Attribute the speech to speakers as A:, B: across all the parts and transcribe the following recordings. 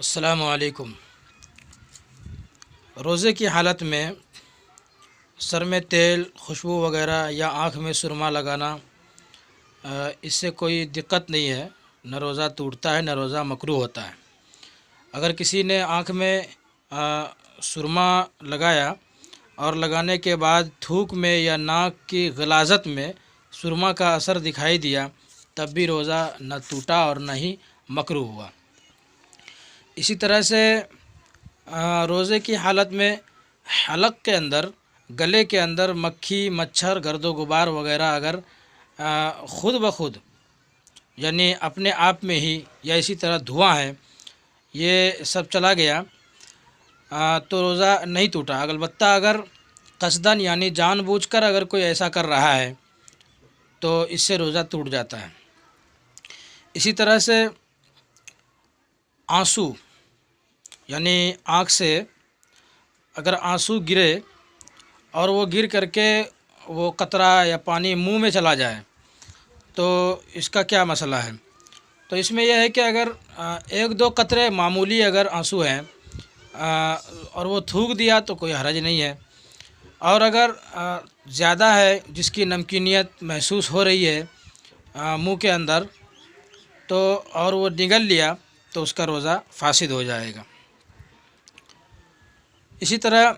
A: अस्सलामु अलैकुम। रोज़े की हालत में सर में तेल, खुशबू वग़ैरह या आँख में सुरमा लगाना इससे कोई दिक्कत नहीं है, न रोज़ा टूटता है न रोज़ा मकरूह होता है। अगर किसी ने आँख में सुरमा लगाया और लगाने के बाद थूक में या नाक की गलाज़त में सुरमा का असर दिखाई दिया, तब भी रोज़ा न टूटा और न ही मकरूह हुआ। इसी तरह से रोज़े की हालत में हलक के अंदर, गले के अंदर मक्खी, मच्छर, गर्दो गुबार वग़ैरह अगर ख़ुद ब खुद यानी अपने आप में ही या इसी तरह धुआं है, ये सब चला गया तो रोज़ा नहीं टूटा। अलबत्ता अगर क़स्दन यानी जानबूझकर अगर कोई ऐसा कर रहा है तो इससे रोज़ा टूट जाता है। इसी तरह से आंसू यानी आँख से अगर आंसू गिरे और वो गिर करके वो कतरा या पानी मुंह में चला जाए तो इसका क्या मसला है। तो इसमें यह है कि अगर एक दो कतरे मामूली अगर आंसू हैं और वो थूक दिया तो कोई हरज नहीं है, और अगर ज़्यादा है जिसकी नमकीनियत महसूस हो रही है मुंह के अंदर तो और वो निगल लिया तो उसका रोज़ा फासिद हो जाएगा। इसी तरह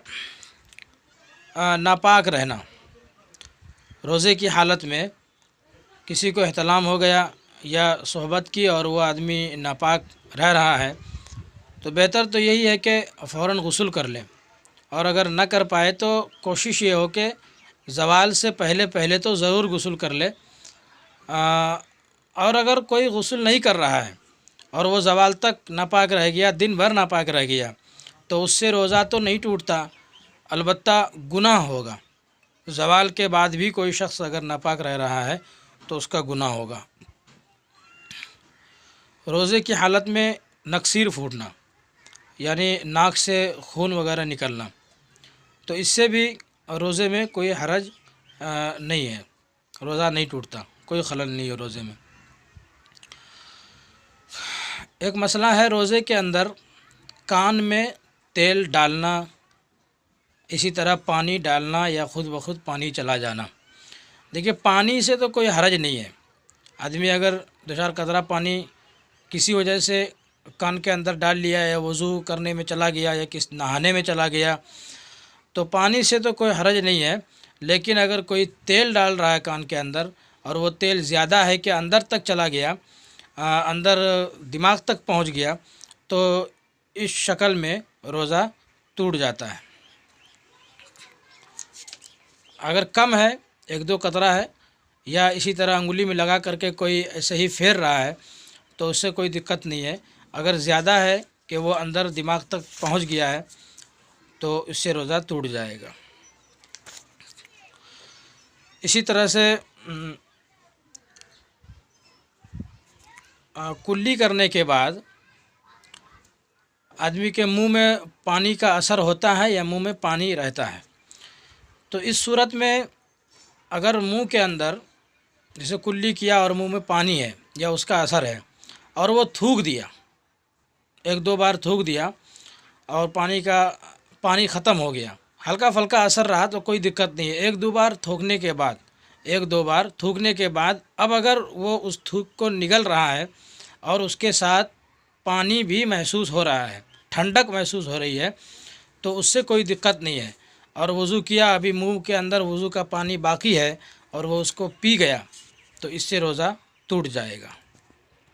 A: नापाक रहना, रोज़े की हालत में किसी को एहतलाम हो गया या सोहबत की और वो आदमी नापाक रह रहा है तो बेहतर तो यही है कि फ़ौरन गुस्ल कर ले, और अगर न कर पाए तो कोशिश ये हो कि ज़वाल से पहले पहले तो ज़रूर गुस्ल कर ले। और अगर कोई गुस्ल नहीं कर रहा है और वो ज़वाल तक नापाक रह गया, दिन भर नापाक रह गया, तो उससे रोज़ा तो नहीं टूटता, अलबत्ता गुनाह होगा। ज़वाल के बाद भी कोई शख्स अगर नापाक रह रहा है तो उसका गुनाह होगा। रोज़े की हालत में नक्सीर फूटना यानी नाक से खून वगैरह निकलना, तो इससे भी रोज़े में कोई हरज नहीं है, रोज़ा नहीं टूटता, कोई खलल नहीं है रोज़े में। एक मसला है रोज़े के अंदर कान में तेल डालना, इसी तरह पानी डालना या ख़ुद ब खुद पानी चला जाना। देखिए, पानी से तो कोई हरज नहीं है। आदमी अगर दो चार कतरा पानी किसी वजह से कान के अंदर डाल लिया या वज़ू करने में चला गया या किस नहाने में चला गया तो पानी से तो कोई हरज नहीं है। लेकिन अगर कोई तेल डाल रहा है कान के अंदर और वो तेल ज़्यादा है कि अंदर तक चला गया, अंदर दिमाग तक पहुंच गया, तो इस शक्ल में रोज़ा टूट जाता है। अगर कम है, एक दो कतरा है, या इसी तरह अंगुली में लगा करके कोई ऐसे ही फेर रहा है तो उससे कोई दिक्कत नहीं है। अगर ज़्यादा है कि वो अंदर दिमाग तक पहुंच गया है तो इससे रोज़ा टूट जाएगा। इसी तरह से कुल्ली करने के बाद आदमी के मुंह में पानी का असर होता है या मुंह में पानी रहता है, तो इस सूरत में अगर मुंह के अंदर जैसे कुल्ली किया और मुंह में पानी है या उसका असर है और वो थूक दिया, एक दो बार थूक दिया और पानी ख़त्म हो गया, हल्का फुल्का असर रहा तो कोई दिक्कत नहीं है। एक दो बार थूकने के बाद अब अगर वो उस थूक को निगल रहा है और उसके साथ पानी भी महसूस हो रहा है, ठंडक महसूस हो रही है, तो उससे कोई दिक्कत नहीं है। और वज़ू किया, अभी मुंह के अंदर वज़ू का पानी बाकी है और वो उसको पी गया तो इससे रोज़ा टूट जाएगा।